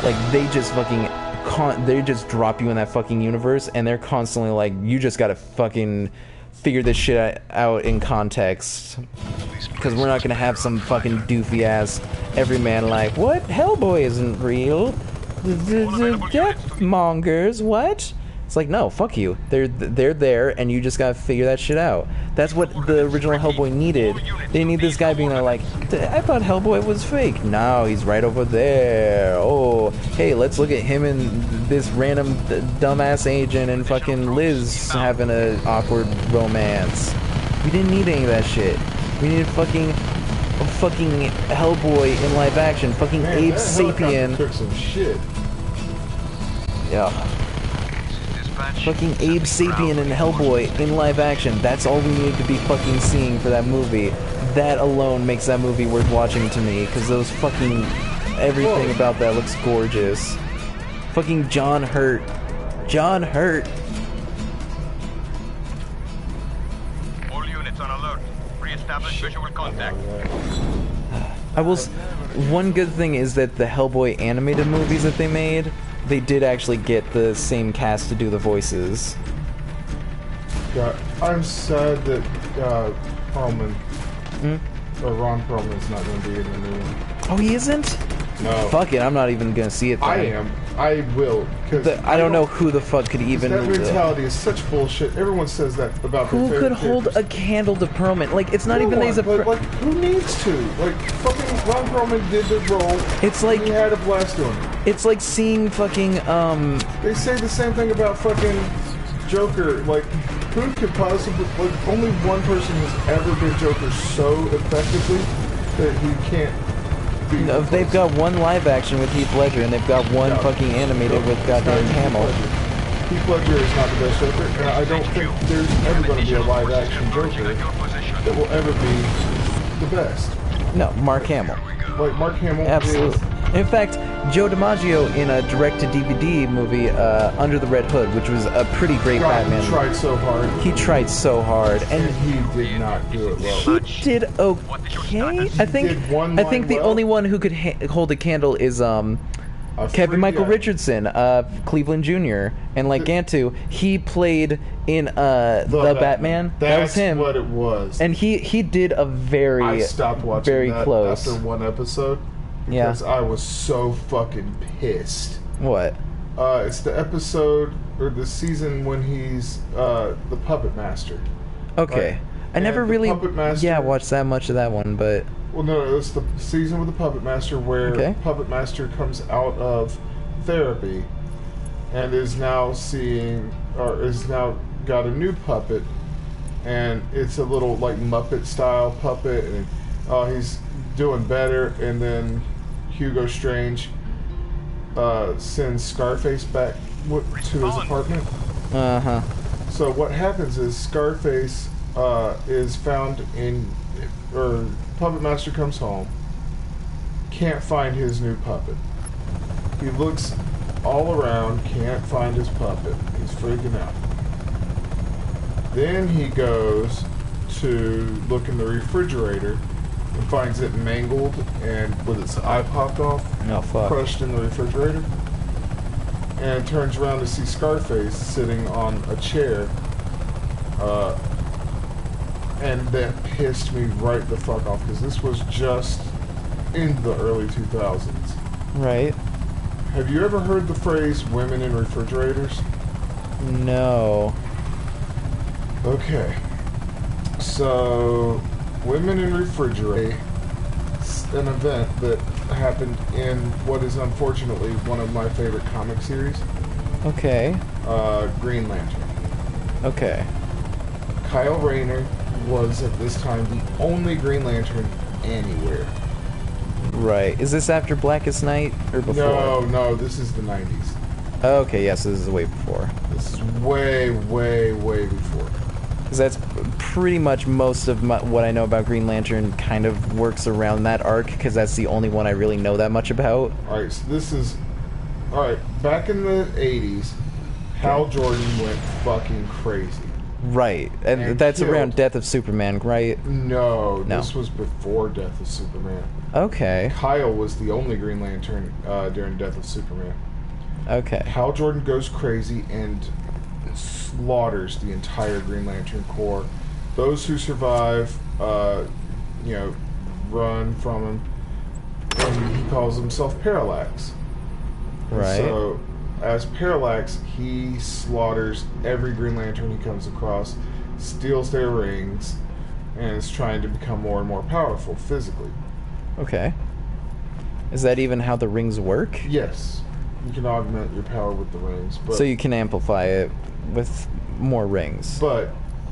Like, they just fucking they just drop you in that fucking universe, and they're constantly like, you just gotta fucking figure this shit out in context, because we're not gonna have some fucking doofy ass everyman like, what? Hellboy isn't real. The deathmongers, what? It's like, no, fuck you. They're there, and you just gotta figure that shit out. That's what the original Hellboy needed. They need this guy being there like, I thought Hellboy was fake. No, he's right over there. Oh, hey, let's look at him and this random dumbass agent and fucking Liz having an awkward romance. We didn't need any of that shit. We needed fucking Hellboy in live action. Fucking Man, Abe that Sapien. took some shit. Yeah. Fucking Abe Sapien and Hellboy in live action. That's all we needed to be fucking seeing for that movie. That alone makes that movie worth watching to me, because those fucking... everything about that looks gorgeous. Fucking John Hurt. John Hurt. All units on alert. Re-establish visual contact. One good thing is that the Hellboy animated movies that they made, they did actually get the same cast to do the voices. God, I'm sad that Perlman, or Ron Perlman's not going to be in the new one. Oh, he isn't? No. Fuck it, I'm not even gonna see it then. I am. I will. Cause I don't know who the fuck could even... That mentality is such bullshit. Everyone says that about their Who favorite could hold characters. a candle to Perlman? Like, it's not No even that one, he's a... but, like, who needs to? Like, fucking Ron Perlman did the role. It's like... he had a blast doing it. It's like seeing fucking, They say the same thing about fucking Joker. Like, who could possibly... Like, only one person has ever been Joker so effectively that he can't be... No, they've got one live action with Heath Ledger, and they've got one fucking animated with goddamn Hamill. Heath Ledger is not the best Joker, and I don't think there's ever going to be a live action Joker that will ever be the best. No, Mark Hamill. Like, Mark Hamill Absolutely. In fact, Joe DiMaggio in a direct-to-DVD movie, Under the Red Hood, which was a pretty great Batman. He tried so hard. He tried so hard, And he did not do it well. he did okay. I think did one the line well. only one who could hold a candle is Kevin Michael Richardson, Cleveland Jr. And like Gantu, he played in the Batman. That was him. That's what it was. And he did a very I stopped watching very that close. after one episode. Yeah. Because I was so fucking pissed. What? It's the episode or the season when he's the puppet master. Okay. Right. I never And the really Puppet Master- watched that much of that one, but Well, no, it's the season with the puppet master where puppet master comes out of therapy and is now got a new puppet, and it's a little like Muppet style puppet, and he's doing better, and then Hugo Strange sends Scarface back to his apartment. So what happens is Scarface is found or Puppet Master comes home, can't find his new puppet. He looks all around, can't find his puppet. He's freaking out. Then he goes to look in the refrigerator and finds it mangled and with its eye popped off, crushed in the refrigerator. And turns around to see Scarface sitting on a chair. And that pissed me right the fuck off, because this was just in the early 2000s. Right. Have you ever heard the phrase women in refrigerators? No. Okay. So, women in refrigerators, an event that happened in what is unfortunately one of my favorite comic series. Okay. Green Lantern. Okay. Kyle Rayner was at this time the only Green Lantern anywhere. Right. Is this after Blackest Night or before? No, this is the 90s. Okay, yes, this is way before. This is way, way, way before. Because that's pretty much most of what I know about Green Lantern kind of works around that arc, because that's the only one I really know that much about. Alright, so this is... Alright, back in the 80s, Hal Jordan went fucking crazy. Right. And that's killed. around Death of Superman, right? No, this was before Death of Superman. Okay. Kyle was the only Green Lantern during Death of Superman. Okay. Hal Jordan goes crazy and slaughters the entire Green Lantern Corps. Those who survive, run from him, and he calls himself Parallax. Right. So, as Parallax, he slaughters every Green Lantern he comes across, steals their rings, and is trying to become more and more powerful physically. Okay. Is that even how the rings work? Yes, you can augment your power with the rings, but So you can amplify it with more rings. but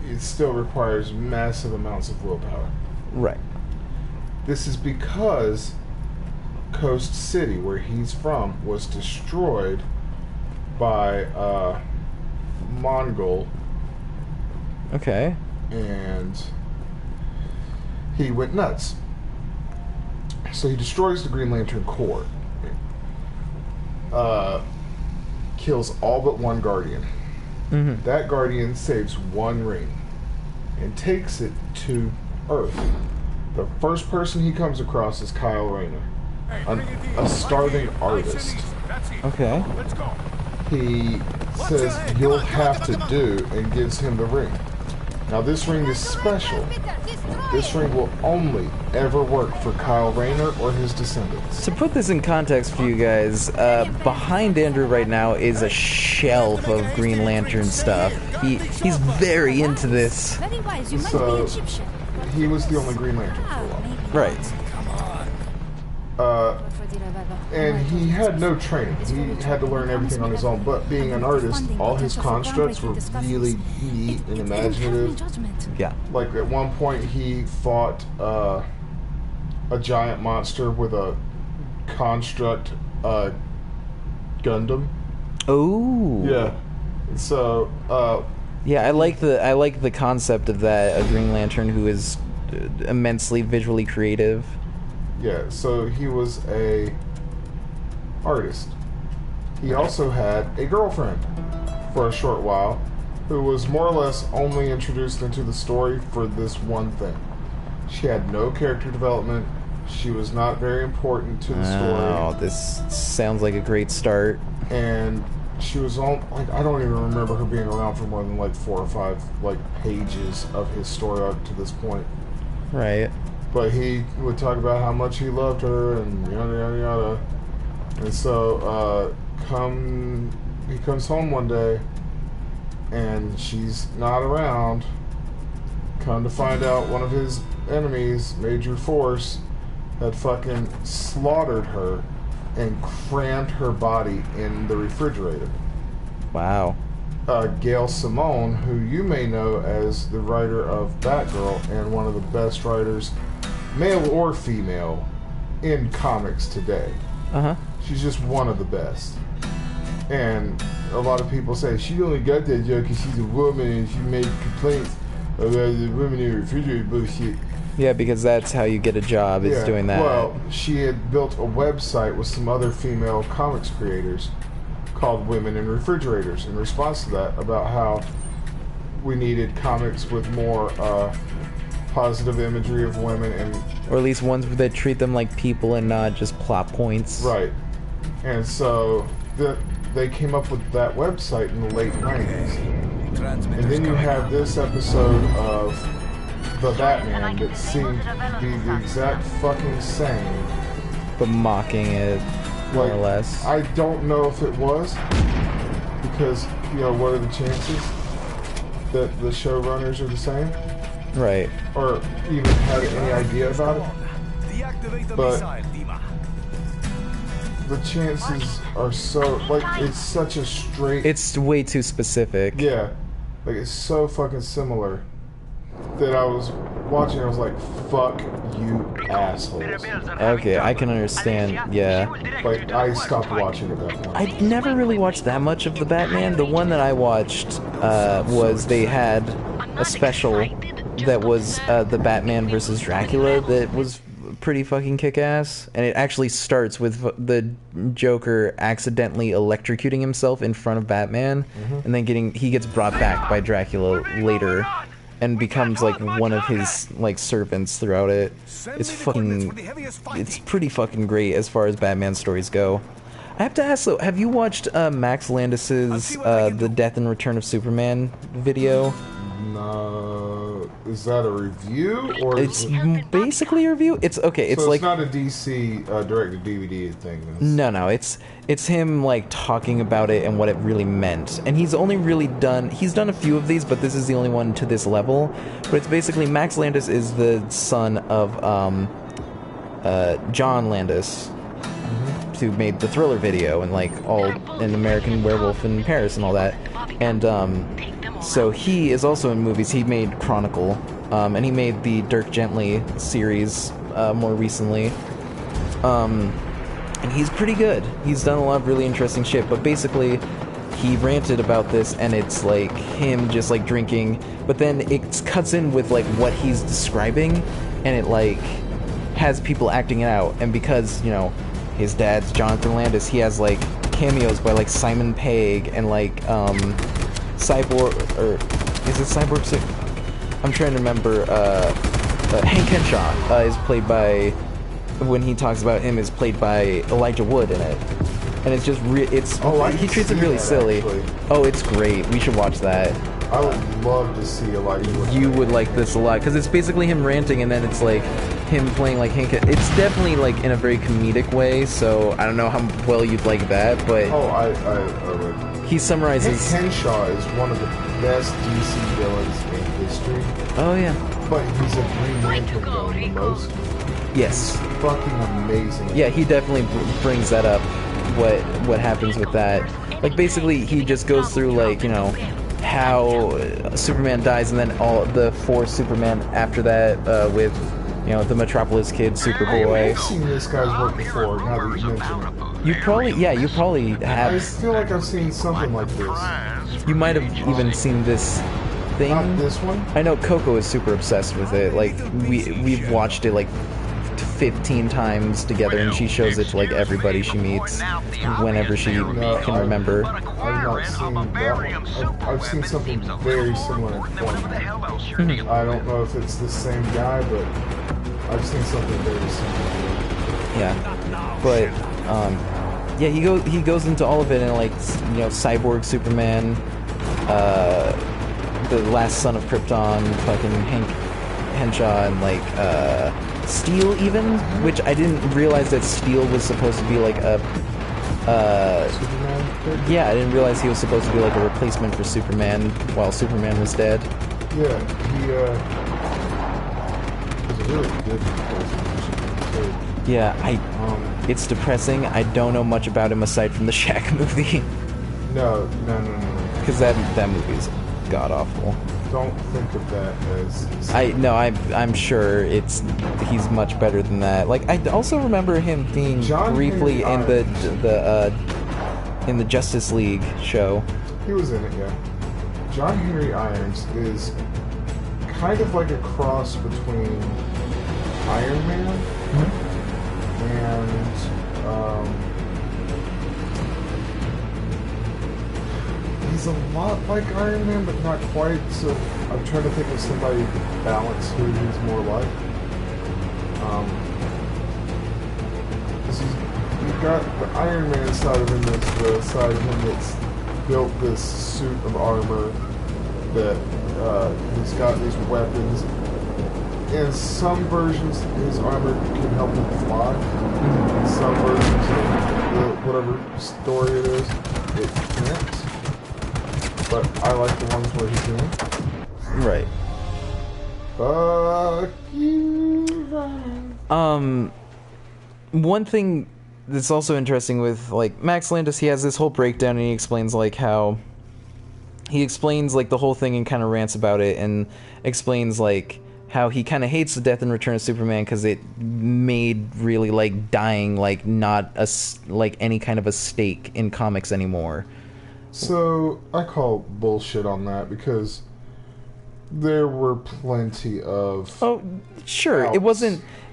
it still requires massive amounts of willpower. Right. This is because Coast City, where he's from, was destroyed by Mongol, Okay. and he went nuts. So he destroys the Green Lantern Corps, kills all but one Guardian. Mm-hmm. That Guardian saves one ring and takes it to Earth. The first person he comes across is Kyle Rayner, a starving artist. Okay. He says you'll have to do and gives him the ring. Now this ring is special. This ring will only ever work for Kyle Rayner or his descendants. To put this in context for you guys, behind Andrew right now is a shelf of Green Lantern stuff. He's very into this. So he was the only Green Lantern for a while. Right. And he had no training. He had to learn everything on his own. But being an artist, all his constructs were really neat and imaginative. Yeah. Like at one point, he fought a giant monster with a construct Gundam. Oh. Yeah. So Yeah, I like the concept of that. A Green Lantern who is immensely visually creative. yeah. So he was a artist. He also had a girlfriend for a short while, who was more or less only introduced into the story for this one thing. She had no character development. She was not very important to the story. Oh, this sounds like a great start. And she was on, like, I don't even remember her being around for more than like 4 or 5 like pages of his story arc to this point. Right. But he would talk about how much he loved her and yada yada yada. And so he comes home one day and she's not around. Come to find out, one of his enemies, Major Force, had fucking slaughtered her and crammed her body in the refrigerator. Wow. Gail Simone, who you may know as the writer of Batgirl and one of the best writers, male or female, in comics today. Uh-huh. She's just one of the best. And a lot of people say she only got that joke because she's a woman and she made complaints about the women in the refrigerator bullshit. Yeah, because that's how you get a job, is doing that. Well, she had built a website with some other female comics creators called Women in Refrigerators in response to that, about how we needed comics with more positive imagery of women and... Or at least ones that treat them like people and not just plot points. Right. And so they came up with that website in the late 90s. And then you have this episode of The Batman that seemed to be the exact fucking same. But mocking it, more or less. I don't know if it was, because, what are the chances that the showrunners are the same? Right. Or even had any idea about it? But the chances are so, it's such a straight... It's way too specific. Yeah. It's so fucking similar that I was watching, I was like, fuck you assholes. Okay, I can understand, yeah. I stopped watching at that point. I never really watched that much of the Batman. The one that I watched was they had a special that was the Batman versus Dracula that was pretty fucking kick-ass. And it actually starts with the Joker accidentally electrocuting himself in front of Batman, and then he gets brought back by Dracula later. and becomes like one of his like servants throughout it. It's pretty fucking great as far as Batman stories go. I have to ask though, have you watched Max Landis's The Death and Return of Superman video? No, is that a review or It's basically a review. It's okay. It's so like it's not a DC direct-to-DVD thing. no. It's him like talking about it and what it really meant. And he's only really done a few of these, but this is the only one to this level. But it's basically Max Landis is the son of John Landis, who made the Thriller video and like all an American Werewolf in Paris and all that. And so he is also in movies. He made Chronicle, and he made the Dirk Gently series more recently. And he's pretty good. He's done a lot of really interesting shit, but basically he ranted about this, and it's like him just like drinking, but then it cuts in with like what he's describing, and it like has people acting it out. And because, you know, his dad's Jonathan Landis, he has like cameos by like Simon Pegg and like Cyborg, or is it Cyborg? I'm trying to remember. Hank Henshaw is played by, when he talks about him, is played by Elijah Wood in it, and it's just he treats it really silly. Actually. Oh, it's great. We should watch that. I would love to see Elijah Wood. You would like this a lot because it's basically him ranting, and then it's like him playing like Hank. It's definitely like in a very comedic way. So I don't know how well you'd like that, but I would. he summarizes. Hank Henshaw is one of the best DC villains in history. Oh yeah. But he's a Green Lantern villain the most. Yes. Fucking amazing. Yeah, he definitely brings that up. What happens with that? Like basically, he just goes through like, you know, how Superman dies, and then all the 4 Superman after that with, you know, the Metropolis Kid, Superboy. I've seen this guy's work before. Now that you mention it, You probably I have. feel like I've seen something like this. You might have even seen this thing. Not this one. I know Coco is super obsessed with it. Like we've watched it like 15 times together, and she shows it to like everybody she meets whenever she can remember. I've not seen that one. I've seen something very similar in format. I don't know if it's the same guy, but I've seen something very similar. Yeah, but yeah, he goes into all of it, and like, you know, Cyborg Superman, the last son of Krypton, fucking Hank Henshaw, and like Steel even, which I didn't realize that Steel was supposed to be like a Superman? yeah, I didn't realize he was supposed to be like a replacement for Superman while Superman was dead. Yeah, he was a really good person. Yeah, it's depressing. I don't know much about him aside from the Shaq movie, No. because that movie is god awful. Don't think of that as. I'm sure he's much better than that. Like, I also remember him being John briefly Henry in the Justice League show. He was in it, yeah. John Henry Irons is kind of like a cross between Iron Man and he's a lot like Iron Man, but not quite. So I'm trying to think of somebody to balance who he's more like. You've got the Iron Man side of him, that's the side of him that's built this suit of armor that he's got these weapons. In some versions, his armor can help him fly. In some versions, whatever story it is, it can't. But I like the ones where he can. Right. Fuck you, Ryan. One thing that's also interesting with like Max Landis, he has this whole breakdown, and he explains like how the whole thing and kind of rants about it, and explains like how he kind of hates the Death and Return of Superman because it made really like dying like not like any kind of a stake in comics anymore. So I call bullshit on that because there were plenty of. Oh, sure. outs.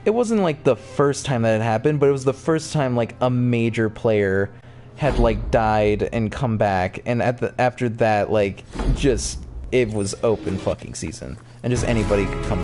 It wasn't like the first time that it happened, but it was the first time like a major player had like died and come back, and after that, like, just it was open fucking season. and just anybody could come